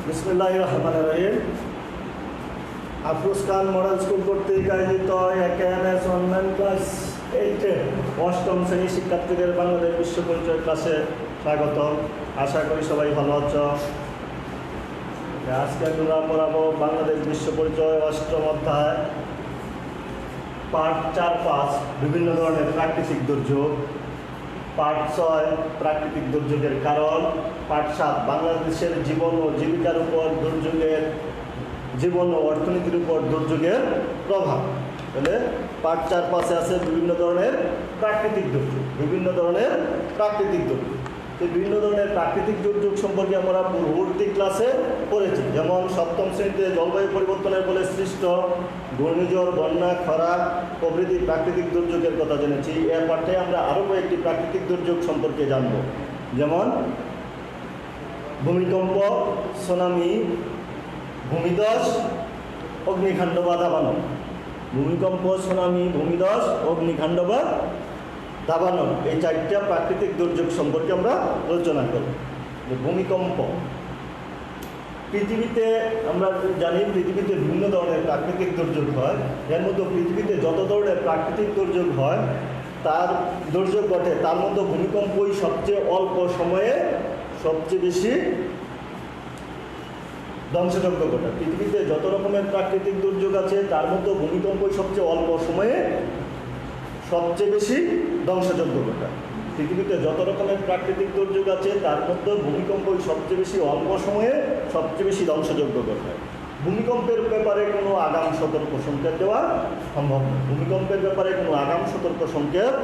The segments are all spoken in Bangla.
বিসমিল্লাহির রহমানির রহিম। আফরোজ খান মডেল স্কুল কর্তৃক আয়োজিত একেএমএস অনলাইন ক্লাস 8 অষ্টম শ্রেণী শিক্ষার্থীদের বাংলাদেশ বিশ্ব পরিচয় ক্লাসে স্বাগত। আশা করি সবাই ভালো আছো। আজকে আমরা পড়াবো বাংলাদেশ বিশ্ব পরিচয় অষ্টম অধ্যায় পার্ট 4-5 বিভিন্ন ধরনের প্রাকৃতিক দুর্যোগ, পার্ট 6 প্রাকৃতিক দুর্যোগের কারণ, পার্ট 7 বাংলাদেশের জীবন ও জীবিকার উপর দুর্যোগের জীবন ও অর্থনীতির উপর দুর্যোগের প্রভাব। তাহলে পার্ট 4-5 আছে বিভিন্ন ধরনের প্রাকৃতিক দুর্যোগ, বিভিন্ন ধরনের প্রাকৃতিক দুর্যোগ। তো বিভিন্ন ধরনের প্রাকৃতিক দুর্যোগ সম্পর্কে আমরা পূর্ববর্তী ক্লাসে পড়েছি। যেমন সপ্তম শ্রেণীতে জলবায়ু পরিবর্তনের ফলে সৃষ্ট ঘূর্ণিঝড়, বন্যা, খরা প্রভৃতি প্রাকৃতিক দুর্যোগের কথা জেনেছি। এর পাঠে আমরা আরও কয়েকটি প্রাকৃতিক দুর্যোগ সম্পর্কে জানব, যেমন ভূমিকম্প, সুনামি, ভূমিধস, অগ্নিকাণ্ড বা দাবানল। ভূমিকম্প, সুনামি, ভূমিধস, অগ্নিকাণ্ড বা দাবানল, এই চারটা প্রাকৃতিক দুর্যোগ সম্পর্কে আমরা আলোচনা করব। ভূমিকম্প, পৃথিবীতে আমরা জানি পৃথিবীতে বিভিন্ন ধরনের প্রাকৃতিক দুর্যোগ হয়। এর মধ্যে পৃথিবীতে যত ধরনের প্রাকৃতিক দুর্যোগ হয়, তার দুর্যোগ ঘটে, তার মধ্যে ভূমিকম্পই সবচেয়ে অল্প সময়ে সবচেয়ে বেশি ধ্বংসযজ্ঞ ঘটে। পৃথিবীতে যত রকমের প্রাকৃতিক দুর্যোগ আছে, তার মধ্যে ভূমিকম্পই সবচেয়ে অল্প সময়ে সবচেয়ে বেশি ধ্বংসযজ্ঞ ঘটায়। পৃথিবীতে যত রকমের প্রাকৃতিক দুর্যোগ আছে, তার মধ্যে ভূমিকম্পই সবচেয়ে বেশি অল্প সময়ে সবচেয়ে বেশি ধ্বংসযজ্ঞ ঘটায়। ভূমিকম্পের ব্যাপারে কোনো আগাম সতর্ক সংকেত দেওয়া সম্ভব নয়। ভূমিকম্পের ব্যাপারে কোনো আগাম সতর্ক সংকেত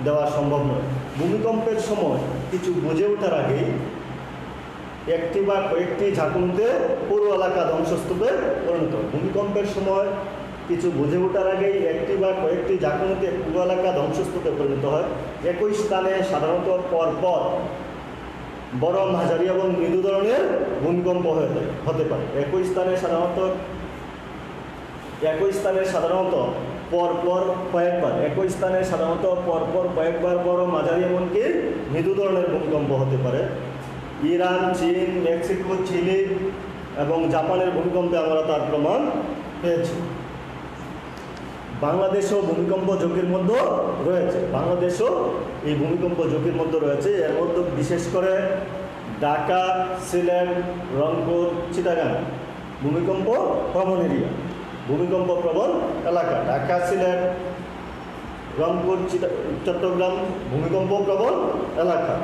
দেওয়া সম্ভব নয়। ভূমিকম্পের সময় কিছু বুঝে ওঠার আগেই একটি বা কয়েকটি ঝাঁকুনিতে পুরো এলাকা ধ্বংসস্তূপে পরিণত হয়। ভূমিকম্পের সময় কিছু বুঝে ওঠার আগেই একটি বা কয়েকটি ঝাঁকুনিতে পুরো এলাকা ধ্বংসস্তূপে পরিণত হয়। একই স্থানে সাধারণত পরপর বড়, মাঝারি এবং মৃদু ধরনের ভূমিকম্প হতে পারে। একই স্থানে সাধারণত পরপর কয়েকবার বড়, মাঝারি এমনকি মৃদু ধরনের ভূমিকম্প হতে পারে। ইরান, চীন, মেক্সিকো, চিলি এবং জাপানের ভূমিকম্পে আমরা তার প্রমাণ পেয়েছি। বাংলাদেশও ভূমিকম্প ঝুঁকির মধ্যে রয়েছে। এর মধ্যে বিশেষ করে ঢাকা, সিলেট, রংপুর, চিটাগাং ভূমিকম্প প্রবণ এরিয়া, ভূমিকম্প প্রবণ এলাকা। ঢাকা, সিলেট, রংপুর, চট্টগ্রাম ভূমিকম্প প্রবণ এলাকা।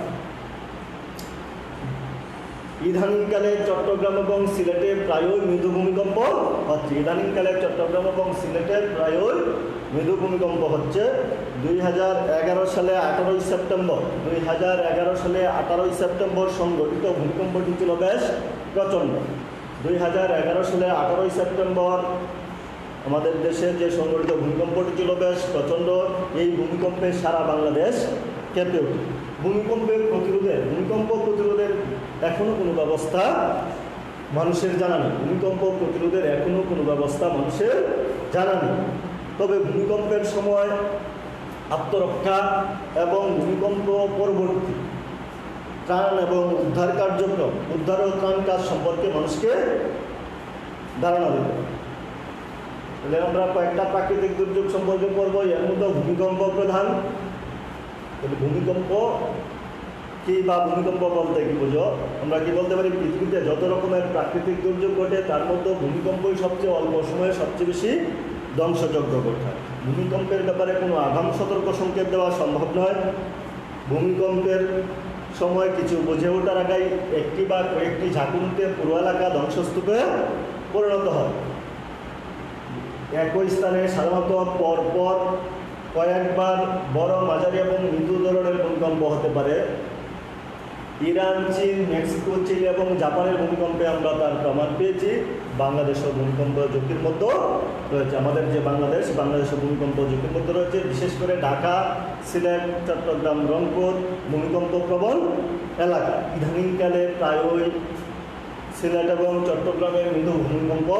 ইদানিংকালে চট্টগ্রাম এবং সিলেটে প্রায়ই মৃদু ভূমিকম্প হচ্ছে। 2011 সালে 18 সেপ্টেম্বর সংঘটিত ভূমিকম্পটি ছিল বেশ প্রচণ্ড। 2011 সালে 18 সেপ্টেম্বর আমাদের দেশে যে সংঘটিত ভূমিকম্পটি ছিল বেশ প্রচণ্ড। এই ভূমিকম্পে সারা বাংলাদেশ কেঁপে ওঠে। ভূমিকম্প প্রতিরোধের এখনও কোনো ব্যবস্থা মানুষের জানা নেই। তবে ভূমিকম্পের সময় আত্মরক্ষা এবং ভূমিকম্প পরবর্তী ত্রাণ এবং উদ্ধার ও ত্রাণ কাজ সম্পর্কে মানুষকে ধারণা দিতে হবে। তাহলে আমরা কয়েকটা প্রাকৃতিক দুর্যোগ সম্পর্কে পড়ব। এর মধ্যে ভূমিকম্প প্রধান। ভূমিকম্প কি বা ভূমিকম্প বলতে কি বুঝো? আমরা কি বলতে পারি, পৃথিবীতে যত রকমের প্রাকৃতিক দুর্যোগ ঘটে, তার মধ্যে ভূমিকম্পই সবচেয়ে অল্প সময়ে সবচেয়ে বেশি ধ্বংসযজ্ঞ ঘটায়। ভূমিকম্পের ব্যাপারে কোনো আগাম সতর্ক সংকেত দেওয়া সম্ভব নয়। ভূমিকম্পের সময় কিছু বুঝে ওঠার আগেই একটি বা কয়েকটি ঝাঁকুনিতে পুরো এলাকা ধ্বংসস্তূপে পরিণত হয়। একই স্থানে সাধারণত পরপর কয়েকবার বড়, মাঝারি এবং মৃদু ধরনের ভূমিকম্প হতে পারে। ইরান, চীন, মেক্সিকো, চিলি এবং জাপানের ভূমিকম্পে আমরা তার প্রমাণ পেয়েছি। বাংলাদেশও ভূমিকম্প ঝুঁকির মধ্যে রয়েছে। আমাদের যে বাংলাদেশও ভূমিকম্প ঝুঁকির মধ্যে রয়েছে। বিশেষ করে ঢাকা, সিলেট, চট্টগ্রাম, রংপুর ভূমিকম্প প্রবণ এলাকা। ইদানিংকালে প্রায়ই সিলেট এবং চট্টগ্রামে মৃদু ভূমিকম্প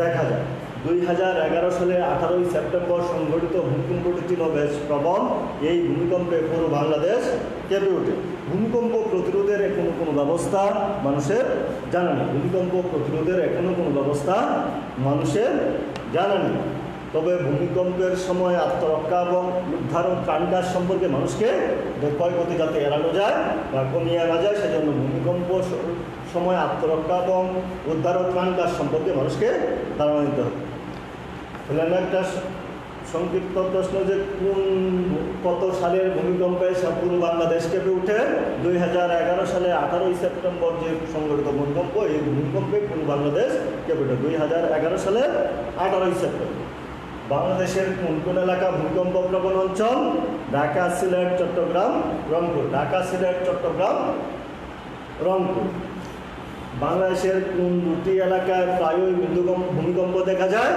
দেখা যায়। 2011 সালে 18 সেপ্টেম্বর সংঘটিত ভূমিকম্পটি ছিল বেশ প্রবল। এই ভূমিকম্পে পুরো বাংলাদেশ কেঁপে ওঠে। ভূমিকম্প প্রতিরোধের কোনো ব্যবস্থা মানুষের জানা নেই। ভূমিকম্প প্রতিরোধের এখনো কোনো ব্যবস্থা মানুষের জানা নেই। তবে ভূমিকম্পের সময় আত্মরক্ষা এবং উদ্ধার ও ত্রাণ কাজ সম্পর্কে মানুষকে ক্ষয়ক্ষতি যাতে এড়ানো যায় বা কমিয়ে আনা যায়, সেজন্য ভূমিকম্প সময় আত্মরক্ষা এবং উদ্ধার ও ত্রাণ কাজ সম্পর্কে মানুষকে ধারণা দিতে হবে। তাহলে একটা সংক্ষিপ্ত প্রশ্ন যে কত সালের ভূমিকম্পে পুরো বাংলাদেশ কেঁপে উঠে? 2011 সালে 18ই সেপ্টেম্বর যে সংঘটিত ভূমিকম্প, এই ভূমিকম্পে পুরো বাংলাদেশ কেঁপে উঠে 2011 সালের 18ই সেপ্টেম্বর। বাংলাদেশের কোন কোন এলাকা ভূমিকম্প প্রবণ অঞ্চল? ঢাকা, সিলেট, চট্টগ্রাম, রংপুর। ঢাকা, সিলেট, চট্টগ্রাম, রংপুর। বাংলাদেশের কোন দুটি এলাকায় প্রায়ই ভূমিকম্প দেখা যায়,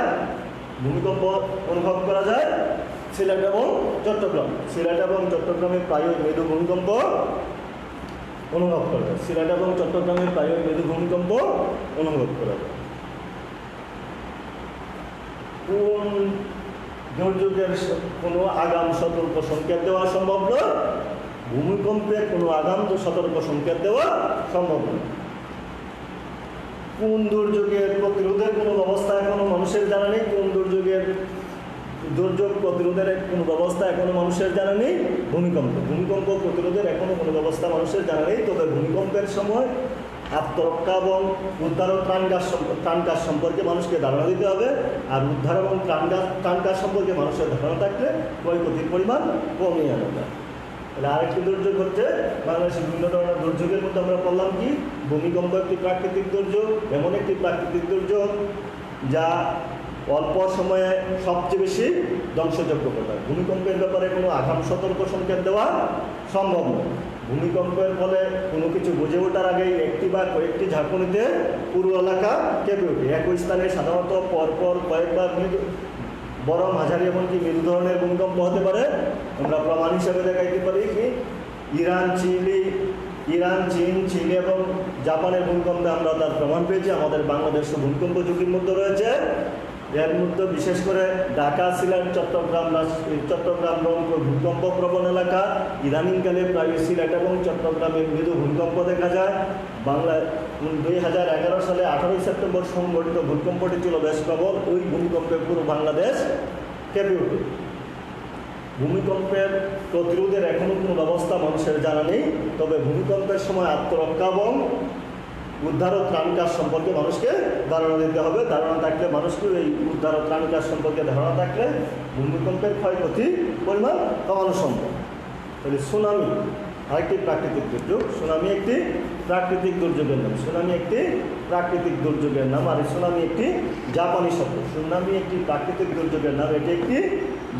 ভূমিকম্প অনুভব করা যায়? সিলেট এবং চট্টগ্রাম। সিলেট এবং চট্টগ্রামে প্রায়ই মৃদু ভূমিকম্প অনুভব করা যায়। সিলেট এবং চট্টগ্রামে প্রায়ই মৃদু ভূমিকম্প অনুভব করা যায়। কোন দুর্যোগের কোনো আগাম সতর্ক সংকেত দেওয়া সম্ভব নয়? ভূমিকম্পের কোনো আগাম সতর্ক সংকেত দেওয়া সম্ভব নয়। কোন দুর্যোগের প্রতিরোধের কোনো ব্যবস্থা এখনো মানুষের জানা নেই? কোন দুর্যোগ প্রতিরোধের কোনো ব্যবস্থা এখনো মানুষের জানা নেই? ভূমিকম্প। ভূমিকম্প প্রতিরোধের এখনো কোনো ব্যবস্থা মানুষের জানা নেই। তবে ভূমিকম্পের সময় আত্মরক্ষা এবং উদ্ধার ও ত্রাণ কাজ সম্পর্কে মানুষকে ধারণা দিতে হবে। আর উদ্ধার এবং ত্রাণ কাজ সম্পর্কে মানুষের ধারণা থাকলে ক্ষয়ক্ষতির পরিমাণ কমিয়ে আনা যায়। তাহলে আরেকটি দুর্যোগ হচ্ছে বাংলাদেশের বিভিন্ন ধরনের দুর্যোগের মধ্যে আমরা বললাম কি, ভূমিকম্প একটি প্রাকৃতিক দুর্যোগ, এমন একটি প্রাকৃতিক দুর্যোগ যা অল্প সময়ে সবচেয়ে বেশি ধ্বংসযোগ্য ঘটায়। ভূমিকম্পের ব্যাপারে কোনো আগাম সতর্ক সংকেত দেওয়া সম্ভব নয়। ভূমিকম্পের ফলে কোনো কিছু বুঝে ওঠার আগেই একটি বা কয়েকটি ঝাঁকুনিতে পুরো এলাকা কেঁপে ওঠে। একই স্থানে সাধারণত পরপর কয়েকবার বড়, মাঝারি এমনকি মৃদু ধরনের ভূমিকম্প হতে পারে। আমরা প্রমাণ হিসেবে দেখাইতে পারি কি, ইরান, চীন, চিলি এবং জাপানের ভূমিকম্পে আমরা তার প্রমাণ পেয়েছি। আমাদের বাংলাদেশ ভূমিকম্প ঝুঁকির মধ্যে রয়েছে। এর মধ্যে বিশেষ করে ঢাকা, সিলেট, চট্টগ্রাম, রংপুর ভূমিকম্প প্রবণ এলাকা। ইদানিংকালে প্রায় সিলেট এবং চট্টগ্রামে মৃদু ভূমিকম্প দেখা যায়। 2011 সালে 18ই সেপ্টেম্বর সংঘটিত ভূমিকম্পটি ছিল বেশ প্রবল। ওই ভূমিকম্পে পুরো বাংলাদেশ কেঁপে ওঠে। ভূমিকম্পের প্রতিরোধের এখনও কোনো ব্যবস্থা মানুষের জানা নেই। তবে ভূমিকম্পের সময় আত্মরক্ষা এবং উদ্ধার ও ত্রাণ কাজ সম্পর্কে মানুষকে ধারণা দিতে হবে। ধারণা থাকলে মানুষকে এই উদ্ধার ও ত্রাণ কাজ সম্পর্কে ধারণা থাকলে ভূমিকম্পের ক্ষয়ক্ষতির পরিমাণ কমানো সম্ভব। তাহলে সুনামি আরেকটি প্রাকৃতিক দুর্যোগ। সুনামি একটি প্রাকৃতিক দুর্যোগের নাম। সুনামি একটি প্রাকৃতিক দুর্যোগের নাম। আর সুনামি একটি জাপানি শব্দ। সুনামি একটি প্রাকৃতিক দুর্যোগের নাম, এটি একটি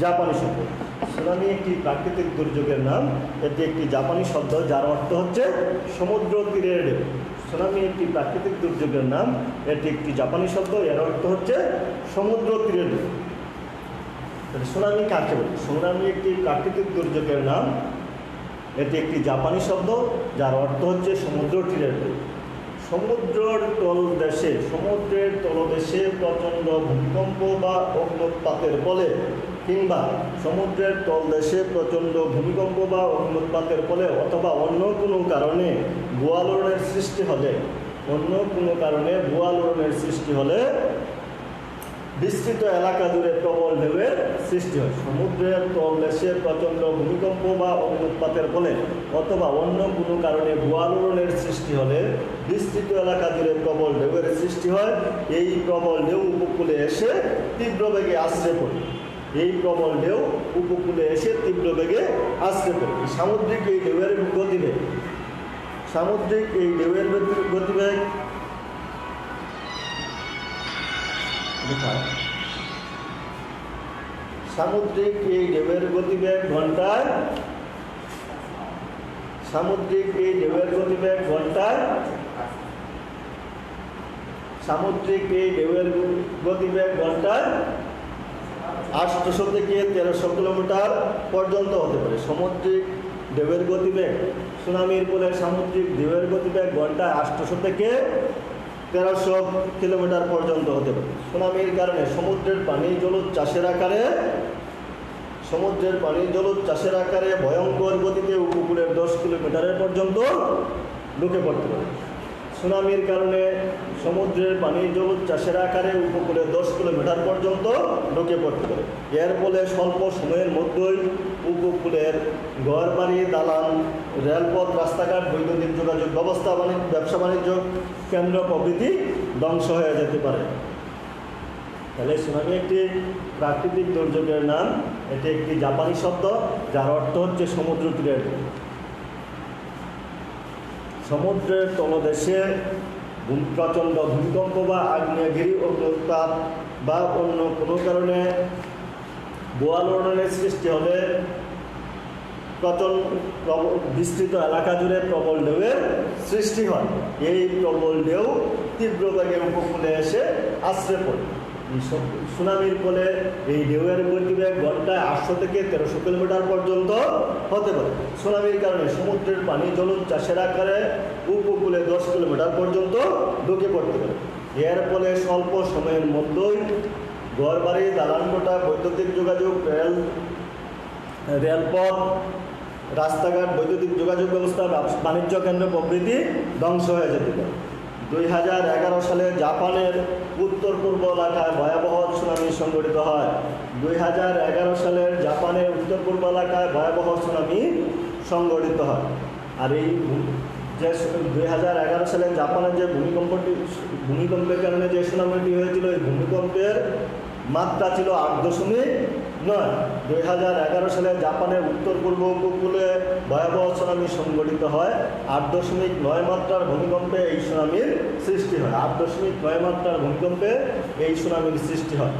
জাপানি শব্দ। সুনামি একটি প্রাকৃতিক দুর্যোগের নাম, এটি একটি জাপানি শব্দ যার অর্থ হচ্ছে সমুদ্র তীরের ঢেউ। সুনামি একটি প্রাকৃতিক দুর্যোগের নাম, এটি একটি জাপানি শব্দ, এর অর্থ হচ্ছে সমুদ্র তীরের ঢেউ। সুনামি কাকে বলে? সুনামি একটি প্রাকৃতিক দুর্যোগের নাম, এটি একটি জাপানি শব্দ যার অর্থ হচ্ছে সমুদ্র তীরের ঢেউ। সমুদ্রের তলদেশে প্রচণ্ড ভূমিকম্প বা অগ্ন্যুৎপাতের ফলে কিংবা সমুদ্রের তলদেশে প্রচণ্ড ভূমিকম্প বা অগ্ন্যুৎপাতের ফলে অথবা অন্য কোনো কারণে ভূয়া আলোড়নের সৃষ্টি হলে বিস্তৃত এলাকা জুড়ে প্রবল ঢেউয়ের সৃষ্টি হয়। সমুদ্রের তলদেশে প্রচণ্ড ভূমিকম্প বা অগ্ন্যুৎপাতের ফলে অথবা অন্য কোনো কারণে ভূয়া আলোড়নের সৃষ্টি হলে বিস্তৃত এলাকা জুড়ে প্রবল ঢেউয়ের সৃষ্টি হয়। এই প্রবল ঢেউ উপকূলে এসে তীব্র বেগে আছড়ে পড়ে। সামুদ্রিক এই ঢেউয়ের গতিবেগ ঘন্টায় 800 থেকে 1300 কিলোমিটার পর্যন্ত হতে পারে। সামুদ্রিক ঢেউয়ের গতিবেগ, সুনামির ফলে সামুদ্রিক ঢেউয়ের গতিবেগ ঘন্টায় 800 থেকে 1300 কিলোমিটার পর্যন্ত হতে পারে। সুনামির কারণে সমুদ্রের পানি জলজ চাষের আকারে সমুদ্রের পানি জলজ চাষের আকারে ভয়ঙ্কর গতিতে উপকূলের 10 কিলোমিটারের পর্যন্ত ঢুকে পড়তে পারে। সুনামির কারণে সমুদ্রের পানি জলজ চাষের আকারে উপকূলে 10 কিলোমিটার পর্যন্ত ঢুকে পড়তে পারে। এর ফলে স্বল্প সময়ের মধ্যেই উপকূলের ঘরবাড়ি, দালান, রেলপথ, রাস্তাঘাট, বৈদ্যুতিক যোগাযোগ ব্যবস্থা, ব্যবসা বাণিজ্য কেন্দ্র প্রভৃতি ধ্বংস হয়ে যেতে পারে। তাহলে সুনামি একটি প্রাকৃতিক দুর্যোগের নাম। এটি একটি জাপানি শব্দ, যার অর্থ হচ্ছে সমুদ্র তীরের। সমুদ্রের তলদেশে প্রচণ্ড ভূমিকম্প বা আগ্নেয়গিরি অগ্নুৎপাত বা অন্য কোনো কারণে বোয়ালনের সৃষ্টি হলে বিস্তৃত এলাকা জুড়ে প্রবল ঢেউয়ের সৃষ্টি হয়। এই প্রবল ঢেউ তীব্র বেগে উপকূলে এসে আশ্রয় পড়ে। সুনামির ফলে এই ঢেউয়ের গতিবেগ ঘন্টায় 800 থেকে 1300 কিলোমিটার পর্যন্ত হতে পারে। সুনামির কারণে সমুদ্রের পানি জলজ চাষের আকারে উপকূলে 10 কিলোমিটার পর্যন্ত ঢুকে পড়তে পারে। এর ফলে স্বল্প সময়ের মধ্যেই ঘরবাড়ি, দালানকোঠা, বৈদ্যুতিক যোগাযোগ, রেলপথ, রাস্তাঘাট, বৈদ্যুতিক যোগাযোগ ব্যবস্থা, বাণিজ্য কেন্দ্র প্রভৃতি ধ্বংস হয়ে যেতে পারে। 2011 সালে জাপানের উত্তর পূর্ব এলাকায় ভয়াবহ সুনামি সংঘটিত হয়। 2011 সালের জাপানের উত্তর পূর্ব এলাকায় ভয়াবহ সুনামি সংঘটিত হয়। আর এই যে 2011 সালে জাপানের যে ভূমিকম্পের কারণে যে সুনামিটি হয়েছিল, এই ভূমিকম্পের মাত্রা ছিল 8.9। 2011 সালে জাপানের উত্তর পূর্ব উপকূলে ভয়াবহ সুনামি সংঘটিত হয়। 8.9 মাত্রার ভূমিকম্পে এই সুনামির সৃষ্টি হয়। 8.9 মাত্রার ভূমিকম্পে এই সুনামির সৃষ্টি হয়।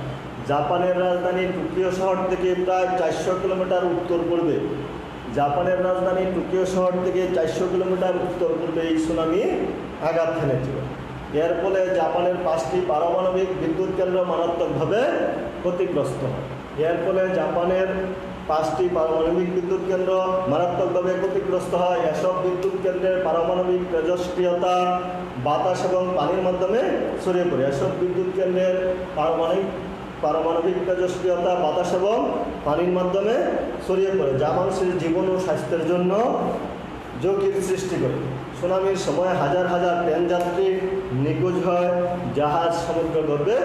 জাপানের রাজধানী টোকিও শহর থেকে প্রায় 400 কিলোমিটার উত্তর পূর্বে জাপানের রাজধানী টোকিও শহর থেকে 400 কিলোমিটার উত্তর পূর্বে এই সুনামি আঘাত হেনেছিল। এর ফলে জাপানের 5টি পারমাণবিক বিদ্যুৎ কেন্দ্র মারাত্মকভাবে ক্ষতিগ্রস্ত হয়। এর ফলে জাপানের 5টি পারমাণবিক বিদ্যুৎ কেন্দ্র মারাত্মকভাবে ক্ষতিগ্রস্ত হয়। এসব বিদ্যুৎ কেন্দ্রের পারমাণবিক তেজস্ক্রিয়তা বাতাস এবং পানির মাধ্যমে ছড়িয়ে পড়ে। এসব বিদ্যুৎ কেন্দ্রের পারমাণবিক তেজস্ক্রিয়তা বাতাস এবং পানির মাধ্যমে ছড়িয়ে পড়ে, যা মানুষের জীবন ও স্বাস্থ্যের জন্য ঝুঁকির সৃষ্টি করে। সুনামির সময় হাজার হাজার ট্রেন যাত্রী নিখোঁজ হয়, জাহাজ সমুদ্রগর্ভে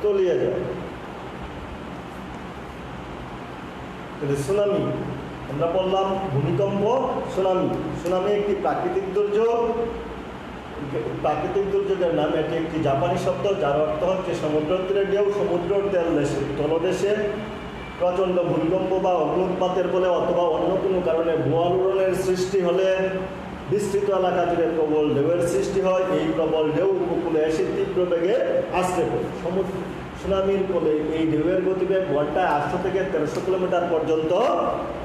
তলিয়ে যায়। সুনামি আমরা বললাম ভূমিকম্প, সুনামি একটি প্রাকৃতিক দুর্যোগ। প্রাকৃতিক দুর্যোগের নাম। এটি একটি জাপানি শব্দ, যার অর্থ হচ্ছে সমুদ্র তীরের ঢেউ। সমুদ্রের তলদেশে প্রচণ্ড ভূমিকম্প বা অগ্নুৎপাতের ফলে অথবা অন্য কোনো কারণে বোয়ালনের সৃষ্টি হলে বিস্তৃত এলাকা জুড়ে প্রবল ঢেউয়ের সৃষ্টি হয়। এই প্রবল ঢেউ উপকূলে এসে তীব্র বেগে আশ্রয় পড়ে। সুনামির ফলে এই ঢেউয়ের গতিবেগ ঘন্টায় 800 থেকে 1300 কিলোমিটার পর্যন্ত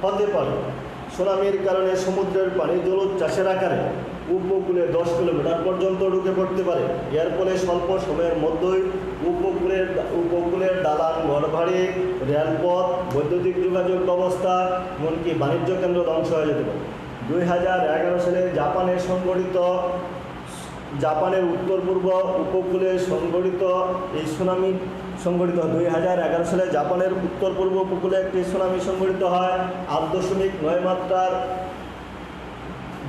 হতে পারে। সুনামির কারণে সমুদ্রের পানি জলজ চাষের আকারে উপকূলে 10 কিলোমিটার পর্যন্ত ঢুকে পড়তে পারে। এর ফলে স্বল্প সময়ের মধ্যেই উপকূলের দালান, ঘরবাড়ি, রেলপথ, বৈদ্যুতিক যোগাযোগ ব্যবস্থা, এমনকি বাণিজ্য কেন্দ্র ধ্বংস হয়ে যেতে পারে। 2011 সালে জাপানের উত্তর পূর্ব উপকূলে সংঘটিত এই সুনামি সংঘটিত 2011 সালে জাপানের উত্তর পূর্ব উপকূলে একটি সুনামি সংঘটিত হয়। 8.9 মাত্রার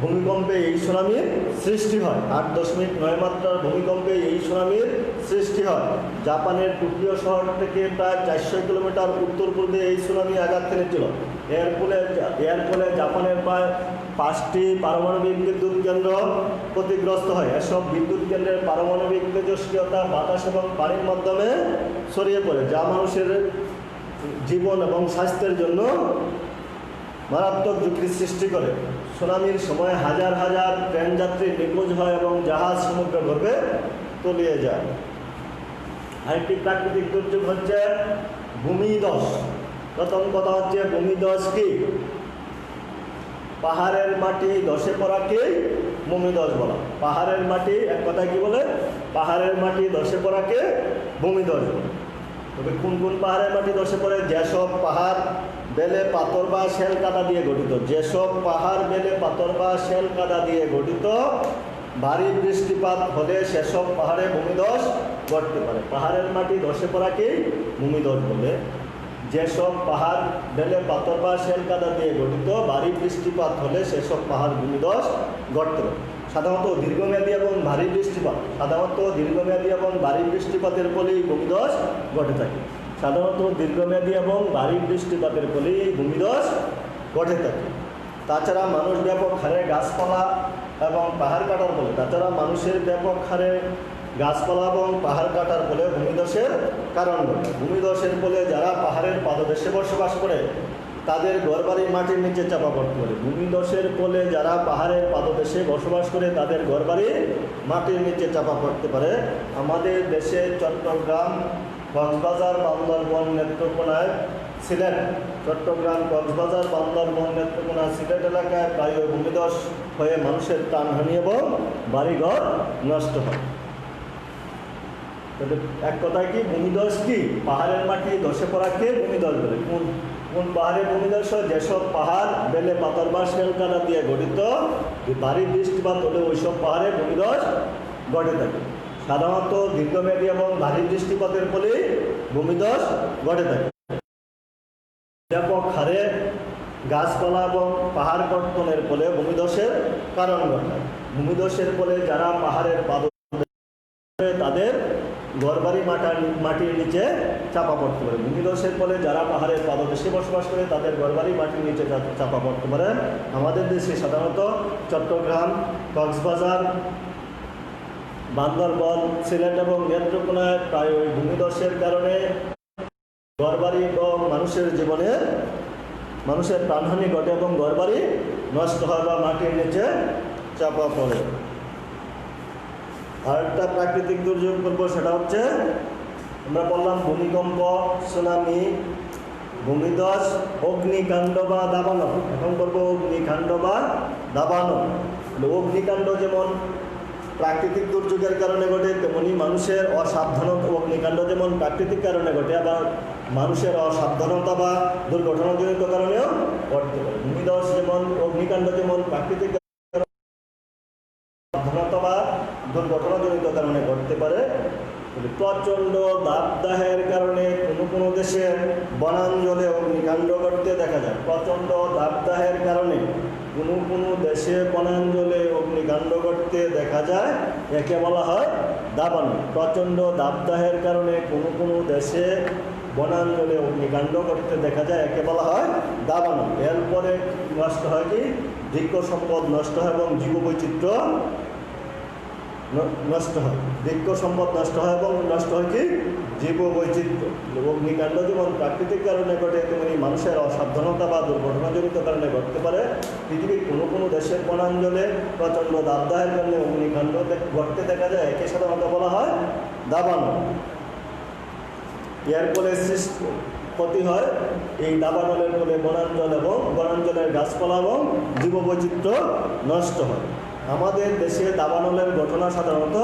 ভূমিকম্পে এই সুনামির সৃষ্টি হয়। 8.9 মাত্রার ভূমিকম্পে এই সুনামির সৃষ্টি হয়। জাপানের টোকিও শহর থেকে প্রায় 400 কিলোমিটার উত্তর পূর্বে এই সুনামি আঘাত হেনেছিল। এর ফলে জাপানের প্রায় 5টি পারমাণবিক বিদ্যুৎ কেন্দ্র ক্ষতিগ্রস্ত হয়। এসব বিদ্যুৎ কেন্দ্রের পারমাণবিক তেজস্ক্রিয়তা বাতাস এবং পানির মাধ্যমে ছড়িয়ে পড়ে, যা মানুষের জীবন এবং স্বাস্থ্যের জন্য মারাত্মক ঝুঁকির সৃষ্টি করে। সুনামির সময় হাজার হাজার ট্রেন যাত্রী নিখোঁজ হয় এবং জাহাজ সমুদ্রগর্ভে তলিয়ে যায়। আরেকটি প্রাকৃতিক দুর্যোগ হচ্ছে ভূমিধস। প্রথম কথা হচ্ছে ভূমিধস কি? পাহাড়ের মাটি ধসে পড়াকে ভূমিধস বলা। পাহাড়ের মাটি এক কথায় কি বলে? পাহাড়ের মাটি ধসে পড়াকে ভূমিধস বলে। তবে কোন কোন পাহাড়ের মাটি ধসে পড়ে? যেসব পাহাড় বেলে, পাথর বা শেল কাদা দিয়ে গঠিত, যেসব পাহাড় বেলে, পাথর বা শেল কাদা দিয়ে গঠিত, ভারী বৃষ্টিপাত হলে সেসব পাহাড়ে ভূমিধস ঘটতে পারে। পাহাড়ের মাটি ধসে পড়াকে ভূমিধস বলে। যেসব পাহাড় বেলে পাথর বা শ্যালকাদা দিয়ে গঠিত, ভারী বৃষ্টিপাত হলে সেসব পাহাড় ভূমিধস ঘটতে পারে। সাধারণত দীর্ঘমেয়াদী এবং ভারী বৃষ্টিপাতের ফলেই ভূমিধস ঘটে থাকে। তাছাড়া মানুষের ব্যাপক হারে গাছপালা এবং পাহাড় কাটার ফলে ভূমিধসের কারণ ঘটে। ভূমিধসের ফলে যারা পাহাড়ের পাদদেশে বসবাস করে তাদের ঘরবাড়ি মাটির নিচে চাপা পড়তে পারে। আমাদের দেশে চট্টগ্রাম, কক্সবাজার, বান্দরবন, নেত্রকোনায় সিলেট এলাকায় প্রায় ভূমিধস হয়ে মানুষের প্রাণহানি এবং বাড়িঘর নষ্ট হয়। এক কথায় কি, ভূমিধস কি? পাহাড়ের মাটি ধসে পড়াকে ভূমিধস বলে। কোন পাহাড়ে ভূমিধস হয়? যেসব পাহাড় বেলে পাথর বা শ্যালকাদা দিয়ে গঠিত, ভারী বৃষ্টিপাত হলে ওইসব পাহাড়ে ভূমিধস ঘটে থাকে। সাধারণত দীর্ঘমেয়াদী এবং ভারী বৃষ্টিপাতের ফলে ভূমিধস ঘটে থাকে। ব্যাপক হারে গাছপালা এবং পাহাড় কর্তনের ফলে ভূমিধসের কারণ ঘটে। ভূমিধসের ফলে যারা পাহাড়ের পাদদেশে তাদের ঘরবাড়ি মাটির নিচে চাপা পড়তে পারে। ভূমিধসের ফলে যারা পাহাড়ের পাদদেশে বসবাস করে তাদের ঘরবাড়ি মাটির নিচে চাপা পড়তে পারে। আমাদের দেশে সাধারণত চট্টগ্রাম, কক্সবাজার, বান্দরবন, সিলেট এবং নেত্রকোনায় প্রায় ওই ভূমিধসের কারণে ঘরবাড়ি এবং মানুষের প্রাণহানি ঘটে এবং ঘরবাড়ি নষ্ট হয় বা মাটির নিচে চাপা পড়ে। আর একটা প্রাকৃতিক দুর্যোগ বলবো, সেটা হচ্ছে আমরা বললাম ভূমিকম্প, সুনামি, ভূমিধস, অগ্নিকাণ্ড বা দাবানল। এখন করবো অগ্নিকাণ্ড বা দাবানল। অগ্নিকাণ্ড যেমন প্রাকৃতিক দুর্যোগের কারণে ঘটে, তেমনি মানুষের অসাবধানতা। অগ্নিকাণ্ড যেমন প্রাকৃতিক কারণে ঘটে, আবার মানুষের অসাবধানতা বা দুর্ঘটনাজনিত কারণেও ঘটতে পারে। ভূমিধস যেমন, অগ্নিকাণ্ড যেমন প্রাকৃতিক সাবধানতা বা দুর্ঘটনাজনিত কারণে ঘটতে পারে। প্রচণ্ড দাবদাহের কারণে কোনো দেশে বনাঞ্চলে অগ্নিকাণ্ড ঘটতে দেখা যায়। প্রচণ্ড দাবদাহের কারণে কোনো দেশে বনাঞ্চলে অগ্নিকাণ্ড ঘটতে দেখা যায়, একে বলা হয় দাবানল। প্রচণ্ড দাবদাহের কারণে কোনো দেশে বনাঞ্চলে অগ্নিকাণ্ড ঘটতে দেখা যায়, একে বলা হয় দাবানল। এরপরে নষ্ট হয় কি, বৃক্ষ সম্পদ নষ্ট হয় এবং জীববৈচিত্র্য নষ্ট হয়। বৃক্ষ সম্পদ নষ্ট হয় এবং নষ্ট হয় কি, জীববৈচিত্র্য। অগ্নিকাণ্ড যেমন প্রাকৃতিক কারণে ঘটে, তেমনি মানুষের অসাবধানতা বা দুর্ঘটনাজনিত কারণে ঘটতে পারে। পৃথিবীর কোনো দেশের বনাঞ্চলে প্রচণ্ড দাবদাহের কারণে অগ্নিকাণ্ড ঘটতে দেখা যায়, একে সাধারণত বলা হয় দাবানল। এর ফলে ক্ষতি হয়, এই দাবানলের ফলে বনাঞ্চলের গাছপালা এবং জীববৈচিত্র্য নষ্ট হয়। আমাদের দেশে দাবানলের ঘটনা সাধারণত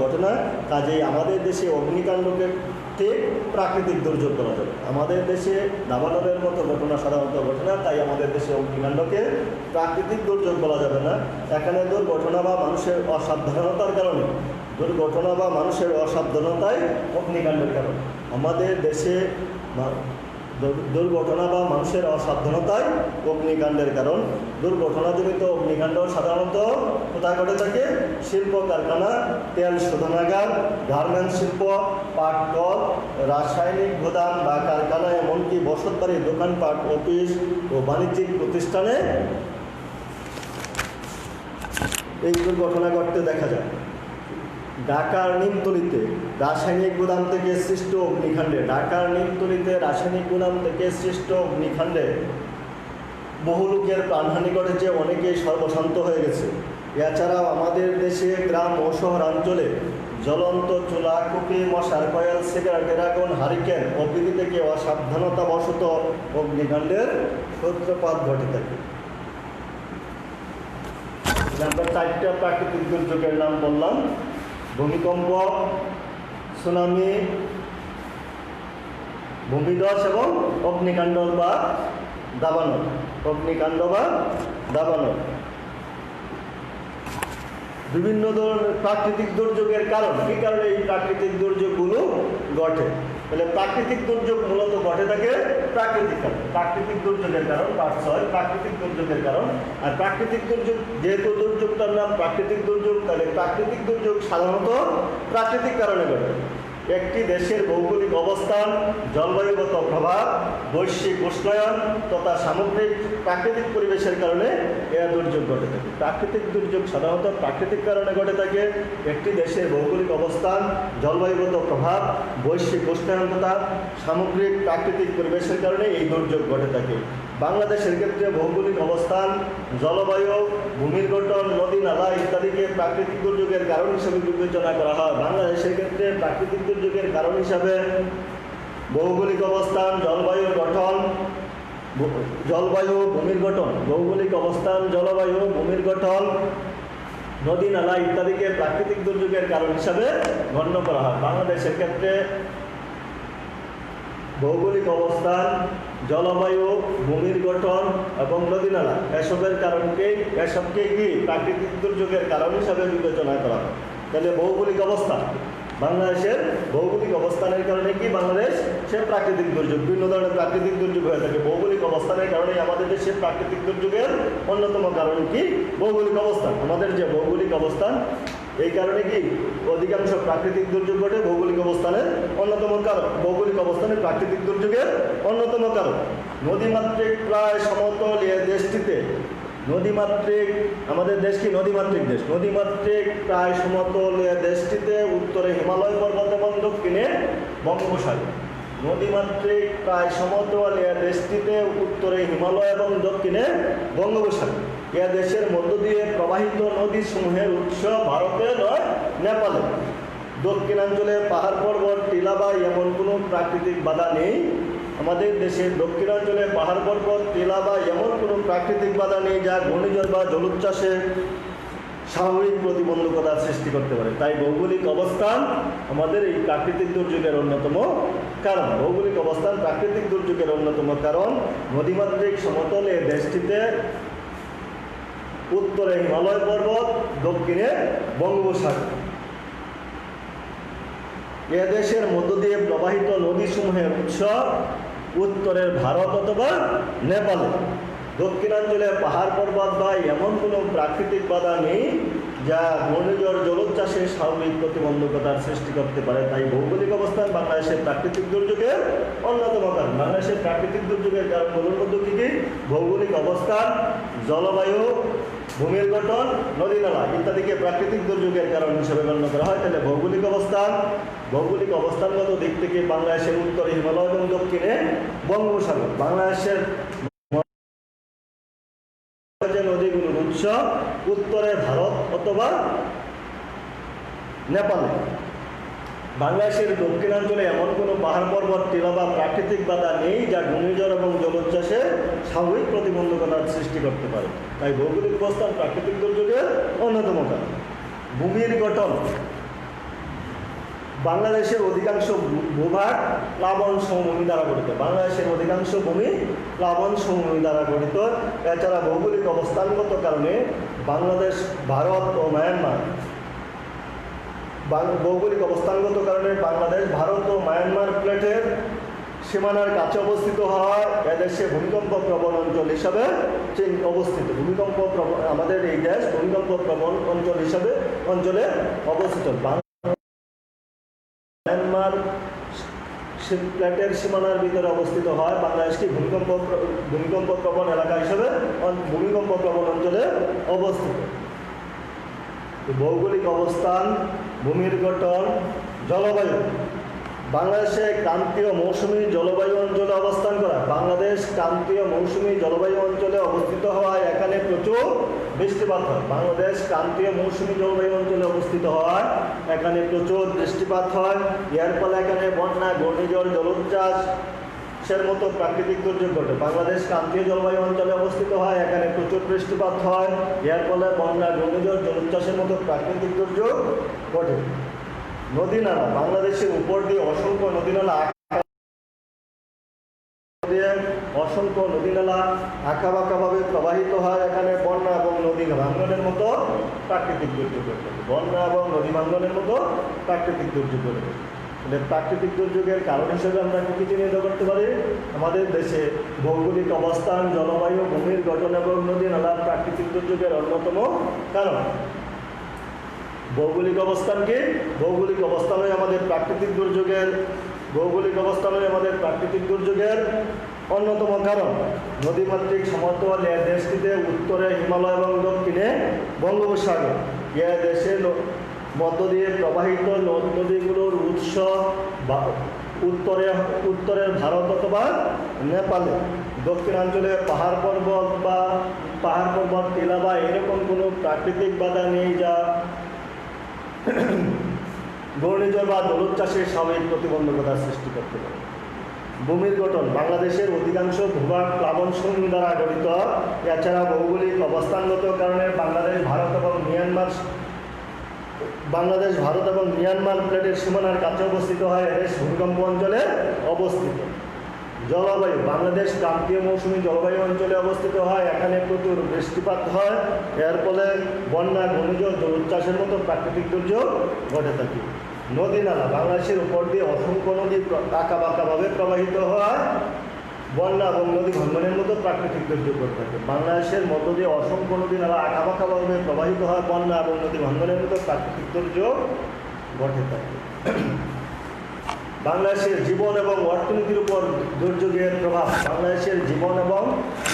ঘটে না। কাজেই আমাদের দেশে অগ্নিকাণ্ডকে ঠিক প্রাকৃতিক দুর্যোগ বলা যাবে। আমাদের দেশে দাবানলের মতো ঘটনা সাধারণত ঘটে না, তাই আমাদের দেশে অগ্নিকাণ্ডকে প্রাকৃতিক দুর্যোগ বলা যাবে না। এখানে দুর্ঘটনা বা মানুষের অসাবধানতায় অগ্নিকাণ্ডের কারণ। আমাদের দেশে দুর্ঘটনা বা মানুষের অসাবধানতায় অগ্নিকাণ্ডের কারণ। দুর্ঘটনাজনিত অগ্নিকাণ্ড সাধারণত কোথায় ঘটে থাকে? শিল্প কারখানা, তেল শোধনাগার, গার্মেন্টস শিল্প, পাট কল, রাসায়নিক গুদাম বা কারখানা, এমনকি বসতবাড়ি, দোকানপাট, অফিস ও বাণিজ্যিক প্রতিষ্ঠানে এই দুর্ঘটনা ঘটতে দেখা যায়। ঢাকার নিমতলিতে রাসায়নিক গুদাম থেকে সৃষ্ট অগ্নিকাণ্ডে বহু লোকের প্রাণহানি ঘটেছে, অনেকেই সর্বশান্ত হয়ে গেছে। এছাড়াও আমাদের দেশে গ্রাম ও শহরাঞ্চলে জ্বলন্ত চুলা, কুপি, মশার কয়েল, সিগারেটের আগুন, হারিকেন প্রভৃতি থেকে অসাবধানতাবশত অগ্নিকাণ্ডের সূত্রপাত ঘটে থাকে। আমরা 4টা প্রাকৃতিক দুর্যোগের নাম বললাম: ভূমিকম্প, সুনামি, ভূমিধস এবং অগ্নিকাণ্ড বা দাবানল। বিভিন্ন ধরনের প্রাকৃতিক দুর্যোগের কারণ, কি কারণে এই প্রাকৃতিক দুর্যোগগুলো ঘটে? তাহলে প্রাকৃতিক দুর্যোগ মূলত ঘটে থাকে প্রাকৃতিক কারণ। প্রাকৃতিক দুর্যোগের কারণ পার্ট 6, প্রাকৃতিক দুর্যোগের কারণ। আর প্রাকৃতিক দুর্যোগ, যেহেতু দুর্যোগটার নাম প্রাকৃতিক দুর্যোগ, তাহলে প্রাকৃতিক দুর্যোগ সাধারণত প্রাকৃতিক কারণে ঘটে। একটি দেশের ভৌগোলিক অবস্থান, জলবায়ুগত প্রভাব, বৈশ্বিক উষ্ণায়ন তথা সামগ্রিক প্রাকৃতিক পরিবেশের কারণে এর দুর্যোগ ঘটে থাকে। প্রাকৃতিক দুর্যোগ সাধারণত প্রাকৃতিক কারণে ঘটে থাকে। একটি দেশের ভৌগোলিক অবস্থান, জলবায়ুগত প্রভাব, বৈশ্বিক উষ্ণায়ন তথা সামগ্রিক প্রাকৃতিক পরিবেশের কারণে এই দুর্যোগ ঘটে থাকে। বাংলাদেশের ক্ষেত্রে ভৌগোলিক অবস্থান, জলবায়ু, ভূমির গঠন, নদী নালা ইত্যাদিকে প্রাকৃতিক দুর্যোগের কারণ হিসেবে বিবেচনা করা হয়। বাংলাদেশের ক্ষেত্রে প্রাকৃতিক দুর্যোগের কারণ হিসাবে ভৌগোলিক অবস্থান, জলবায়ুর গঠন, ভূমির গঠন, ভৌগোলিক অবস্থান, জলবায়ু, ভূমির গঠন, নদী নালা ইত্যাদিকে প্রাকৃতিক দুর্যোগের কারণ হিসাবে গণ্য করা হয়। বাংলাদেশের ক্ষেত্রে ভৌগোলিক অবস্থান, জলবায়ু, ভূমির গঠন এবং নদী নালা এসবকে কি প্রাকৃতিক দুর্যোগের কারণ হিসাবে বিবেচনা করা হয়। তাহলে ভৌগোলিক অবস্থান, বাংলাদেশের ভৌগোলিক অবস্থানের কারণে কি বাংলাদেশ সে প্রাকৃতিক দুর্যোগ, বিভিন্ন ধরনের প্রাকৃতিক দুর্যোগ হয়ে থাকে। ভৌগোলিক অবস্থানের কারণে আমাদের দেশের প্রাকৃতিক দুর্যোগের অন্যতম কারণ কি ভৌগোলিক অবস্থান। আমাদের যে ভৌগোলিক অবস্থান, এই কারণে কি অধিকাংশ প্রাকৃতিক দুর্যোগ ঘটে ভৌগোলিক অবস্থানের অন্যতম কারণ। ভৌগোলিক অবস্থানের প্রাকৃতিক দুর্যোগের অন্যতম কারণ নদীমাতৃক প্রায় সমতল এ দেশটিতে, নদীমাতৃক, আমাদের দেশ কি নদীমাতৃক দেশ, নদীমাতৃক প্রায় সমতল এ দেশটিতে উত্তরে হিমালয় পর্বত এবং দক্ষিণে বঙ্গোপসাগর। নদীমাতৃক প্রায় সমতল এ দেশটিতে উত্তরে হিমালয় এবং দক্ষিণে বঙ্গোপসাগর। এ দেশের মধ্য দিয়ে প্রবাহিত নদীসমূহের উৎস ভারতে নয় নেপালে। দক্ষিণাঞ্চলে পাহাড় পর্বত, টিলা বা এমন কোনো প্রাকৃতিক বাধা নেই। আমাদের দেশের দক্ষিণাঞ্চলে পাহাড় পর্বত, টিলা বা এমন কোনো প্রাকৃতিক বাধা নেই যা ঘূর্ণিঝড় বা জলোচ্ছ্বাসে স্বাভাবিক প্রতিবন্ধকতার সৃষ্টি করতে পারে। তাই ভৌগোলিক অবস্থান আমাদের এই প্রাকৃতিক দুর্যোগের অন্যতম কারণ। ভৌগোলিক অবস্থান প্রাকৃতিক দুর্যোগের অন্যতম কারণ। নদীমাতৃক সমতলে দেশটিতে উত্তরে হিমালয় পর্বত, দক্ষিণে বঙ্গোপসাগর। এ দেশের মধ্য দিয়ে প্রবাহিত নদীসমূহের উৎস উত্তরের ভারত অথবা নেপালে। দক্ষিণাঞ্চলে পাহাড় পর্বত বা এমন কোনো প্রাকৃতিক বাধা নেই যা ঘূর্ণিঝড় জলোচ্ছ্বাসে স্বাভাবিক প্রতিবন্ধকতার সৃষ্টি করতে পারে। তাই ভৌগোলিক অবস্থান বাংলাদেশের প্রাকৃতিক দুর্যোগের অন্যতম কারণ। বাংলাদেশের প্রাকৃতিক দুর্যোগের কারণগুলোর মধ্যে কী কী? ভৌগোলিক অবস্থান, জলবায়ু, ভূমির গঠন, নদী নালা ইত্যাদিকে প্রাকৃতিক দুর্যোগের কারণ হিসেবে গণ্য করা হয়। তাহলে ভৌগোলিক অবস্থানগত দিক থেকে বাংলাদেশের উত্তরে হিমালয় এবং দক্ষিণে বঙ্গোপসাগর। বাংলাদেশের নদীগুলোর উৎস উত্তরে ভারত অথবা নেপালে। বাংলাদেশের দক্ষিণাঞ্চলে এমন কোনো পাহাড় পর্বত, টিলা বা প্রাকৃতিক বাধা নেই যা ঘূর্ণিঝড় এবং জলোচ্ছ্বাসে স্বাভাবিক প্রতিবন্ধকতার সৃষ্টি করতে পারে। তাই ভৌগোলিক অবস্থান প্রাকৃতিক দুর্যোগের অন্যতম কারণ। ভূমির গঠন, বাংলাদেশের অধিকাংশ ভূভাগ প্লাবন সমভূমি দ্বারা গঠিত। বাংলাদেশের অধিকাংশ ভূমি প্লাবন সমভূমি দ্বারা গঠিত। এছাড়া ভৌগোলিক অবস্থানগত কারণে বাংলাদেশ, ভারত ও মায়ানমার, ভৌগোলিক অবস্থানগত কারণে বাংলাদেশ, ভারত ও মায়ানমার প্লেটের সীমানার কাছে অবস্থিত হয়। এদেশে ভূমিকম্প প্রবণ অঞ্চল হিসাবে অবস্থিত। আমাদের এই দেশ ভূমিকম্প প্রবণ অঞ্চল হিসাবে অঞ্চলে অবস্থিত। মায়ানমার প্লেটের সীমানার ভিতরে অবস্থিত হয়। বাংলাদেশকে ভূমিকম্প প্রবণ এলাকা হিসেবে ভূমিকম্প প্রবণ অঞ্চলে অবস্থিত। ভৌগোলিক অবস্থান, ভূমির গঠন, জলবায়ু। বাংলাদেশে ক্রান্তীয় মৌসুমী জলবায়ু অঞ্চলে অবস্থান করা। বাংলাদেশ ক্রান্তীয় মৌসুমী জলবায়ু অঞ্চলে অবস্থিত হওয়ায় এখানে প্রচুর বৃষ্টিপাত হয়। বাংলাদেশ ক্রান্তীয় মৌসুমী জলবায়ু অঞ্চলে অবস্থিত হওয়ায় এখানে প্রচুর বৃষ্টিপাত হয়। এর ফলে এখানে বন্যা, ঘূর্ণিঝড়, জলোচ্ছ্বাসের মতো প্রাকৃতিক দুর্যোগ ঘটে। বাংলাদেশ ক্রান্তীয় জলবায়ু অঞ্চলে অবস্থিত হয়, এখানে প্রচুর বৃষ্টিপাত হয়। এর ফলে বন্যা, ঘূর্ণিঝড়, জলোচ্ছ্বাসের মতো প্রাকৃতিক দুর্যোগ ঘটে। নদী নালা, বাংলাদেশের উপর দিয়ে অসংখ্য নদী নালা অসংখ্য নদী নালা আঁকাবাঁকাভাবে প্রবাহিত হয়। এখানে বন্যা এবং নদী ভাঙ্গনের মতো প্রাকৃতিক দুর্যোগ ঘটে থাকে। বন্যা এবং নদী ভাঙ্গনের মতো প্রাকৃতিক দুর্যোগ ঘটে থাকে। প্রাকৃতিক দুর্যোগের কারণ হিসেবে আমরা কি চিহ্নিত করতে পারি? আমাদের দেশে ভৌগোলিক অবস্থান, জলবায়ু, ভূমির গঠন এবং নদী নালা প্রাকৃতিক দুর্যোগের অন্যতম কারণ। ভৌগোলিক অবস্থান কি? ভৌগোলিক অবস্থানই আমাদের প্রাকৃতিক দুর্যোগের অন্যতম কারণ। নদীমাতৃক সমতল দেশটিতে উত্তরে হিমালয় এবং দক্ষিণে বঙ্গোপসাগর। এ দেশের মধ্য দিয়ে প্রবাহিত নদীগুলোর উৎস উত্তরের ভারত অথবা নেপালে। দক্ষিণাঞ্চলে পাহাড় পর্বত টিলা বা এরকম কোনো প্রাকৃতিক বাধা নেই যা ঘূর্ণিঝড় বা জলোচ্ছ্বাসের চাষের স্বাভাবিক প্রতিবন্ধকতার সৃষ্টি করতে পারে। ভূমির গঠন। বাংলাদেশের অধিকাংশ ভূভাগ প্লাবন সমভূমি দ্বারা গঠিত। এছাড়া ভৌগোলিক অবস্থানগত কারণে বাংলাদেশ, ভারত এবং মিয়ানমার প্লেটের সীমানার কাছে অবস্থিত হয়। এদেশ ভূমিকম্প অঞ্চলে অবস্থিত। জলবায়ু। বাংলাদেশ ক্রান্তীয় মৌসুমী জলবায়ু অঞ্চলে অবস্থিত হয়। এখানে প্রচুর বৃষ্টিপাত হয়। এর ফলে বন্যা, ঘূর্ণিঝড়, জলোচ্ছ্বাসের মতো প্রাকৃতিক দুর্যোগ ঘটে থাকে। নদী নালা। বাংলাদেশের উপর দিয়ে অসংখ্য নদী আঁকাবাঁকাভাবে প্রবাহিত হয়। বন্যা এবং নদী ভাঙ্গনের মতো প্রাকৃতিক দুর্যোগ ঘটে থাকে। বাংলাদেশের মধ্য দিয়ে অসংখ্য নদী নালা আঁকাবাঁকাভাবে প্রবাহিত হয়। বন্যা এবং নদী ভাঙ্গনের মতো প্রাকৃতিক দুর্যোগ ঘটে থাকে। বাংলাদেশের জীবন এবং অর্থনীতির উপর দুর্যোগের প্রভাব। বাংলাদেশের জীবন এবং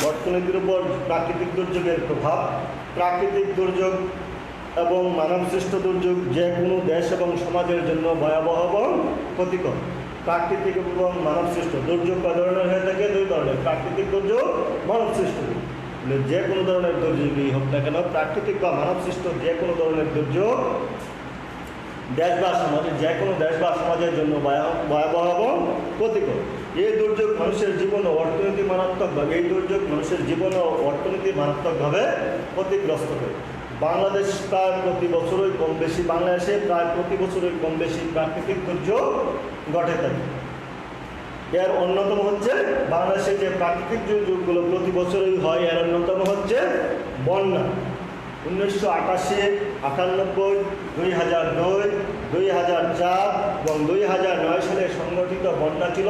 অর্থনীতির উপর প্রাকৃতিক দুর্যোগের প্রভাব। প্রাকৃতিক দুর্যোগ এবং মানবসৃষ্ট দুর্যোগ যে কোনো দেশ এবং সমাজের জন্য ভয়াবহ এবং ক্ষতিকর। প্রাকৃতিক এবং মানবসৃষ্ট দুর্যোগ কয় ধরনের হয়ে থাকে? দুই ধরনের, প্রাকৃতিক দুর্যোগ, মানবসৃষ্ট দুর্যোগ। যে কোনো ধরনের দুর্যোগই হোক না কেন, প্রাকৃতিক বা মানবসৃষ্ট যে কোনো ধরনের দুর্যোগ যে কোনো দেশ বা সমাজের জন্য ভয়াবহ এবং ক্ষতিকর। এই দুর্যোগ মানুষের জীবন ও অর্থনীতি মারাত্মকভাবে ক্ষতিগ্রস্ত করে। বাংলাদেশে প্রায় প্রতি বছরই কম বেশি প্রাকৃতিক দুর্যোগ ঘটে থাকে। এর অন্যতম হচ্ছে বাংলাদেশে যে প্রাকৃতিক দুর্যোগগুলো প্রতি বছরই হয়, এর অন্যতম হচ্ছে বন্যা। 1988, 98, 2002, 2004 এবং 2009 সালে সংগঠিত বন্যা ছিল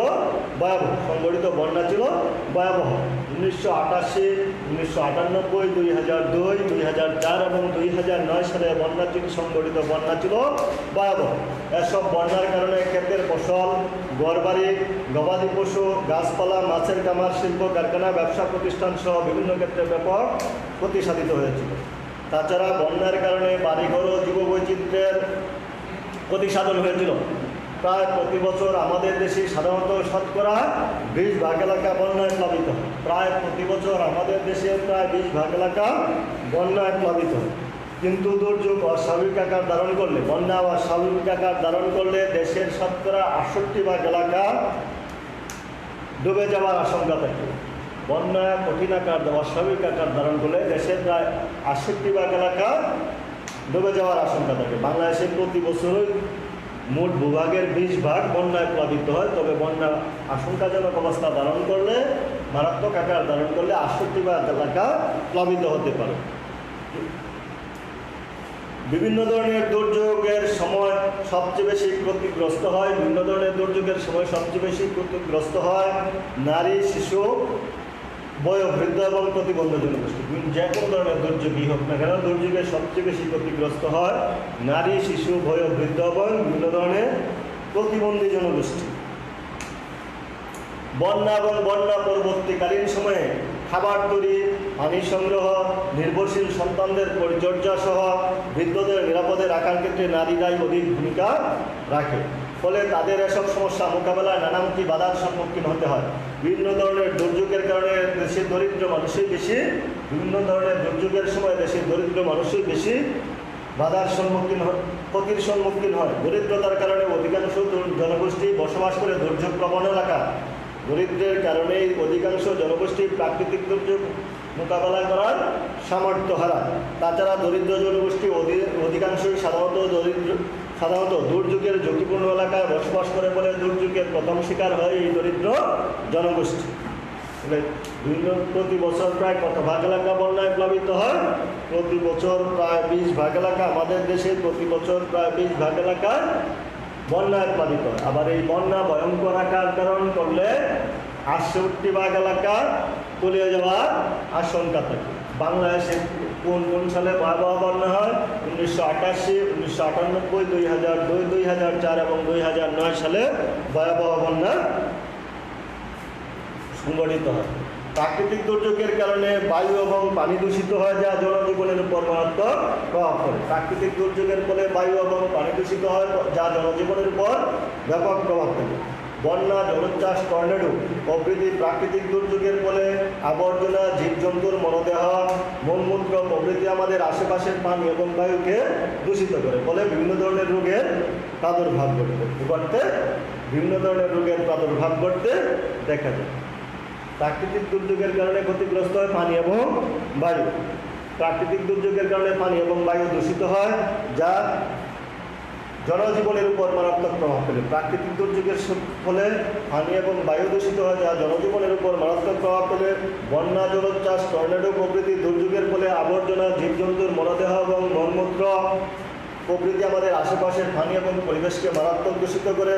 ভয়াবহ। 1988, 1998, 2002, 2004 এবং 2009 সালে সংগঠিত বন্যা ছিল ভয়াবহ। এসব বন্যার কারণে ক্ষেতের ফসল, ঘরবাড়ি, গবাদি পশু, গাছপালা, মাছের কামার, শিল্প কারখানা, ব্যবসা প্রতিষ্ঠান সহ বিভিন্ন ক্ষেত্রে ব্যাপক ক্ষতি সাধিত হয়েছিল। তাছাড়া বন্যার কারণে বাড়িঘর ও জীববৈচিত্র্যের ক্ষতি সাধন হয়েছিল। প্রায় প্রতি বছর আমাদের দেশে সাধারণত শতকরা 20% এলাকা বন্যায় প্লাবিত হয়। প্রায় প্রতি বছর আমাদের দেশে প্রায় 20% এলাকা বন্যায় প্লাবিত হয়। কিন্তু দুর্যোগ অস্বাভাবিক আকার ধারণ করলে, বন্যা অস্বাভাবিক আকার ধারণ করলে দেশের শতকরা 68% এলাকা ডুবে যাওয়ার আশঙ্কা থাকে। বন্যা কঠিন আকার, অস্বাভাবিক আকার ধারণ করলে দেশের প্রায় 68% এলাকা ডুবে যাওয়ার আশঙ্কা থাকে। বাংলাদেশে প্রতি বছরই মোট ভূভাগের 20% বন্যায় প্লাবিত হয়। তবে বন্যা আশঙ্কাজনক অবস্থা ধারণ করলে, মারাত্মক আকার ধারণ করলে 68% এলাকা প্লাবিত হতে পারে। বিভিন্ন ধরনের দুর্যোগের সময় সবচেয়ে বেশি ক্ষতিগ্রস্ত হয় নারী, শিশু, বয়োবৃদ্ধ এবং প্রতিবন্ধী জনগোষ্ঠী। যে কোনো ধরনের দুর্যোগই হোক না কেন, দুর্যোগে সবচেয়ে বেশি ক্ষতিগ্রস্ত হয় নারী, শিশু, বয়োবৃদ্ধ এবং বিভিন্ন ধরনের প্রতিবন্ধী জনগোষ্ঠী। বন্যা এবং বন্যা পরবর্তীকালীন সময়ে খাবার তৈরি, পানি সংগ্রহ, নির্ভরশীল সন্তানদের পরিচর্যা সহ বৃদ্ধদের নিরাপদে রাখার ক্ষেত্রে নারীরাই অধিক ভূমিকা রাখে। ফলে তাদের এসব সমস্যা মোকাবেলায় নানামুখী বাধার সম্মুখীন হতে হয়। বিভিন্ন ধরনের দুর্যোগের কারণে দেশের দরিদ্র মানুষই বেশি বাধার সম্মুখীন, ক্ষতির সম্মুখীন হয়। দরিদ্রতার কারণে অধিকাংশ জনগোষ্ঠী বসবাস করে দুর্যোগ প্রবণ এলাকা। দরিদ্রের কারণেই অধিকাংশ জনগোষ্ঠী প্রাকৃতিক দুর্যোগ মোকাবেলা করার সামর্থ্য হারায়। তাছাড়া দরিদ্র জনগোষ্ঠী অধিকাংশই সাধারণত দুর্যোগের ঝুঁকিপূর্ণ এলাকায় বসবাস করে বলে দুর্যোগের প্রথম শিকার হয় এই দরিদ্র জনগোষ্ঠী। প্রতি বছর প্রায় কত ভাগ এলাকা বন্যায় প্লাবিত হয়? প্রতি বছর প্রায় 20 ভাগ এলাকা, আমাদের দেশে প্রতি বছর প্রায় 20 ভাগ এলাকা বন্যায় প্লাবিত হয়। আবার এই বন্যা ভয়ঙ্কর আকার ধারণ করলে 68 ভাগ এলাকা তলিয়ে যাওয়ার আশঙ্কা থাকে। বাংলাদেশে কোন কোন সালে ভয়াবহ বন্যা হয়? 1988, 1998, 2002, 2004 এবং 2009 সালে ভয়াবহ বন্যা সংঘটিত হয়। প্রাকৃতিক দুর্যোগের কারণে বায়ু এবং পানি দূষিত হয়, যা জনজীবনের উপর মারাত্মক প্রভাব পড়ে। প্রাকৃতিক দুর্যোগের ফলে বায়ু এবং পানি দূষিত হয়, যা জনজীবনের উপর ব্যাপক প্রভাব ফেলে। বন্যা, জলোচ্ছ্বাস, টর্নেডো প্রভৃতি প্রাকৃতিক দুর্যোগের ফলে আবর্জনা, জীবজন্তুর মরদেহ, মলমূত্র প্রভৃতি আমাদের আশেপাশের পানি এবং বায়ুকে দূষিত করে, ফলে বিভিন্ন ধরনের রোগের প্রাদুর্ভাব ঘটতে দেখা যায়। প্রাকৃতিক দুর্যোগের কারণে ক্ষতিগ্রস্ত হয় পানি এবং বায়ু। প্রাকৃতিক দুর্যোগের কারণে পানি এবং বায়ু দূষিত হয়, যা জনজীবনের উপর মারাত্মক প্রভাব ফেলে। প্রাকৃতিক দুর্যোগের ফলে পানি এবং বায়ু দূষিত হয়, যা জনজীবনের উপর মারাত্মক প্রভাব ফেলে। বন্যা, জলোচ্ছ্বাস, টর্নেডো প্রভৃতি দুর্যোগের ফলে আবর্জনা, জীবজন্তুর মরদেহ এবং মলমূত্র প্রভৃতি আমাদের আশেপাশের পানি এবং পরিবেশকে মারাত্মক দূষিত করে,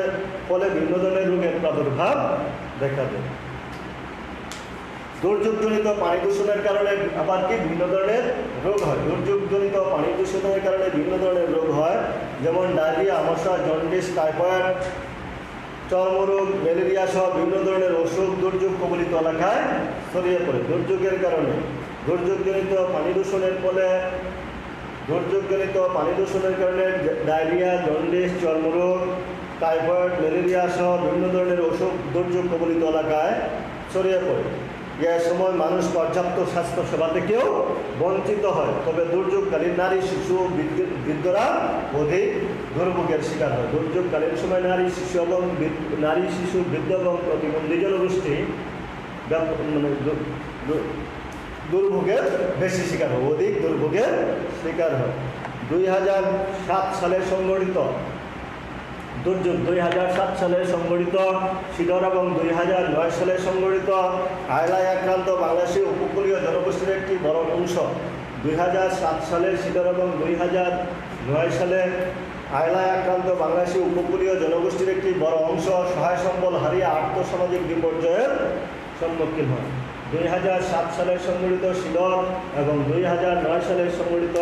ফলে বিভিন্ন ধরনের রোগের প্রাদুর্ভাব দেখা দেয়। দুর্যোগজনিত পানি দূষণের কারণে আবার বিভিন্ন ধরনের রোগ হয়। দুর্যোগজনিত পানি দূষণের কারণে বিভিন্ন ধরনের রোগ হয়, যেমন ডায়রিয়া, আমশা, জন্ডিস, টাইফয়েড, চর্মরোগ, ম্যালেরিয়া সহ বিভিন্ন ধরনের অসুখ দুর্যোগ কবলিত এলাকায় ছড়িয়ে পড়ে। দুর্যোগজনিত পানি দূষণের কারণে ডায়রিয়া, জন্ডিস, চর্মরোগ, টাইফয়েড, ম্যালেরিয়া সহ বিভিন্ন ধরনের অসুখ দুর্যোগ কবলিত এলাকায় ছড়িয়ে পড়ে। এ সময় মানুষ পর্যাপ্ত স্বাস্থ্য সেবা থেকেও বঞ্চিত হয়। তবে দুর্যোগকালীন নারী, শিশু, বৃদ্ধরা অধিক দুর্ভোগের শিকার হয়। দুর্যোগকালীন সময় নারী, শিশু, বৃদ্ধ এবং প্রতিবন্ধী জনগোষ্ঠী দুর্ভোগের বেশি শিকার হয়, অধিক দুর্ভোগের শিকার হয়। 2007 সালে সংঘটিত দুর্যোগ, 2007 সালে সংঘটিত সিডর এবং 2009 সালে সংঘটিত আয়লায় আক্রান্ত বাংলাদেশি উপকূলীয় জনগোষ্ঠীর একটি বড় অংশ। 2007 সালে সিডর এবং 2009 সালে আয়লায় আক্রান্ত বাংলাদেশি উপকূলীয় জনগোষ্ঠীর একটি বড় অংশ সহায় সম্বল হারিয়ে আর্থসামাজিক বিপর্যয়ের সম্মুখীন হয়। 2007 সালে সংঘটিত সিডর এবং 2009 সালে সংঘটিত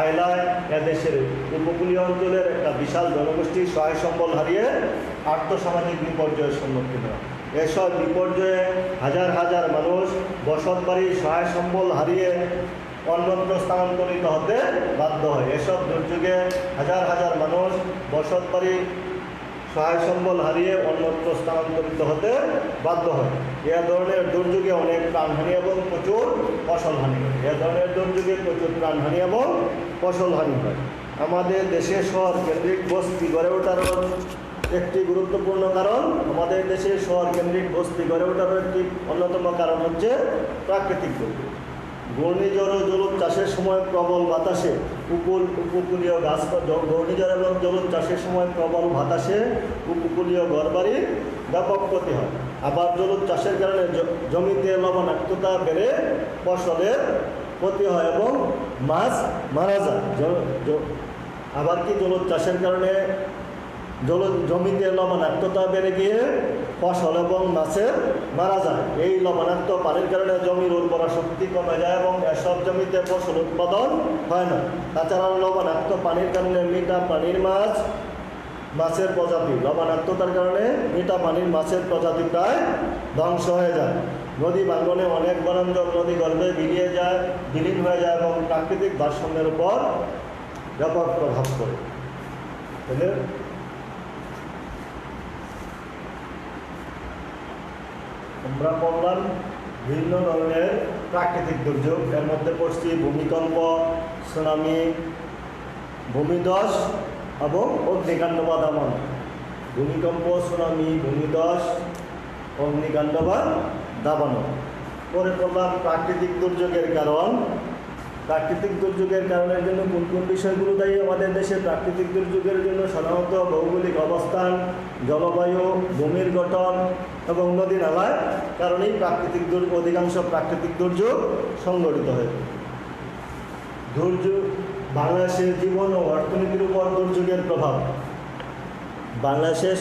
আয়লায় এদেশের উপকূলীয় অঞ্চলের একটা বিশাল জনগোষ্ঠী সহায় সম্বল হারিয়ে আর্থসামাজিক বিপর্যয়ের সম্মুখীন হয়। এসব বিপর্যয়ে হাজার হাজার মানুষ বসত বাড়ি, সহায় সম্বল হারিয়ে অন্যত্র স্থানান্তরিত হতে বাধ্য হয়। এসব দুর্যোগে হাজার হাজার মানুষ বসত বাড়ি, সহায় সম্বল হারিয়ে অন্যত্র স্থানান্তরিত হতে বাধ্য হয়। এ ধরনের দুর্যোগে অনেক প্রাণহানি এবং প্রচুর ফসলহানি হয়। হয়। আমাদের দেশে শহর কেন্দ্রিক বস্তি গড়ে ওঠার একটি গুরুত্বপূর্ণ কারণ, একটি অন্যতম কারণ হচ্ছে প্রাকৃতিক দুর্যোগ। ঘূর্ণিঝড় ও জলোচ্ছ্বাসের সময় প্রবল বাতাসে উপকূলীয় ঘূর্ণিঝড় এবং জলোচ্ছ্বাসের সময় প্রবল বাতাসে উপকূলীয় ঘরবাড়ির ব্যাপক ক্ষতি হয়। আবার জলোচ্ছ্বাসের কারণে জমিতে লবণাক্ততা বেড়ে ফসলের ক্ষতি হয় এবং মাছ মারা যায়। জলোচ্ছ্বাসের কারণে জমিতে লবণাক্ততা বেড়ে গিয়ে ফসল এবং মাছের মারা যায়। এই লবণাক্ত পানির কারণে জমির উর্বরা শক্তি কমে যায় এবং এসব জমিতে ফসল উৎপাদন হয় না। তাছাড়া লবণাক্ত পানির কারণে মিঠা পানির মাছের প্রজাতি, লবণাক্ততার কারণে মিঠা পানির মাছের প্রজাতি প্রায় ধ্বংস হয়ে যায়। নদী ভাঙনে অনেক বনাঞ্চল নদী গর্ভে বিলীন হয়ে যায় এবং প্রাকৃতিক ভারসাম্যের উপর ব্যাপক প্রভাব পড়ে। আমরা পড়লাম ভিন্ন ধরনের প্রাকৃতিক দুর্যোগ। এর মধ্যে পড়ছি ভূমিকম্প, সুনামি, ভূমিধস এবং অগ্নিকাণ্ড বা দাবানল। ভূমিকম্প, সুনামি, ভূমিধস, অগ্নিকাণ্ড বা দাবানল। পরে পড়লাম প্রাকৃতিক দুর্যোগের কারণ, প্রাকৃতিক দুর্যোগের কারণের জন্য কোন কোন বিষয়গুলো দায়ী আমাদের দেশে প্রাকৃতিক দুর্যোগের জন্য? সাধারণত ভৌগোলিক অবস্থান, জলবায়ু, ভূমির গঠন এবং নদী নালার কারণেই অধিকাংশ প্রাকৃতিক দুর্যোগ সংঘটিত হয়। দুর্যোগ বাংলাদেশের জীবন ও অর্থনীতির উপর দুর্যোগের প্রভাব। বাংলাদেশের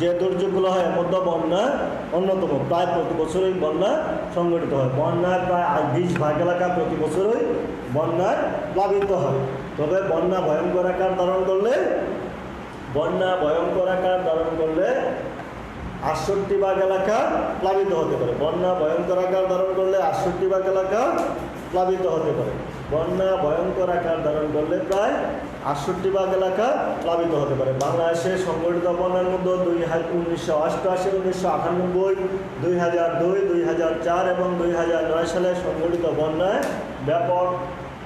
যে দুর্যোগগুলো হয় এর মধ্যে বন্যা অন্যতম। প্রায় প্রতি বছরই বন্যা সংঘটিত হয়। বন্যার প্রায় 20% এলাকা প্রতি বছরই বন্যায় প্লাবিত হয়। তবে বন্যা ভয়ঙ্কর আকার ধারণ করলে 68% এলাকা প্লাবিত হতে পারে। বন্যা ভয়ঙ্কর আকার ধারণ করলে 68% এলাকা প্লাবিত হতে পারে। বন্যা ভয়ঙ্কর আকার ধারণ করলে প্রায় 68% এলাকা প্লাবিত হতে পারে। বাংলাদেশে সংঘটিত বন্যার মধ্যে 1988, 1998, 2002, 2004 এবং 2009 সালে সংঘটিত বন্যায় ব্যাপক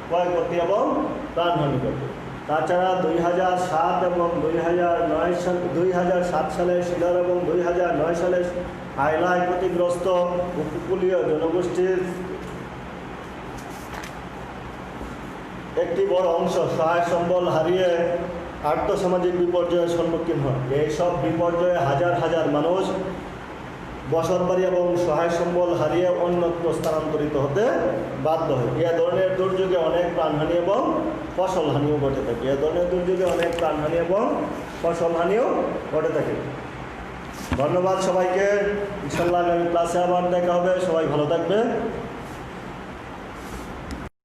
ক্ষয়ক্ষতি এবং প্রাণহানি ঘটে। তাছাড়া 2007 এবং 2007 সালে শিলর এবং 2009 সালে আইলায় ক্ষতিগ্রস্ত উপকূলীয় জনগোষ্ঠীর একটি বড় অংশ সহায় সম্বল হারিয়ে আর্থসামাজিক বিপর্যয়ের সম্মুখীন হয়। এইসব বিপর্যয়ে হাজার হাজার মানুষ বসতবাড়ি এবং সহায় সম্বল হারিয়ে অন্যত্র স্থানান্তরিত হতে বাধ্য হয়। এ ধরনের দুর্যোগে অনেক প্রাণহানি এবং ফসলহানিও ঘটে থাকে। ধন্যবাদ সবাইকে। ইনশাআল্লাহ আগামী ক্লাসে আবার দেখা হবে। সবাই ভালো থাকবে।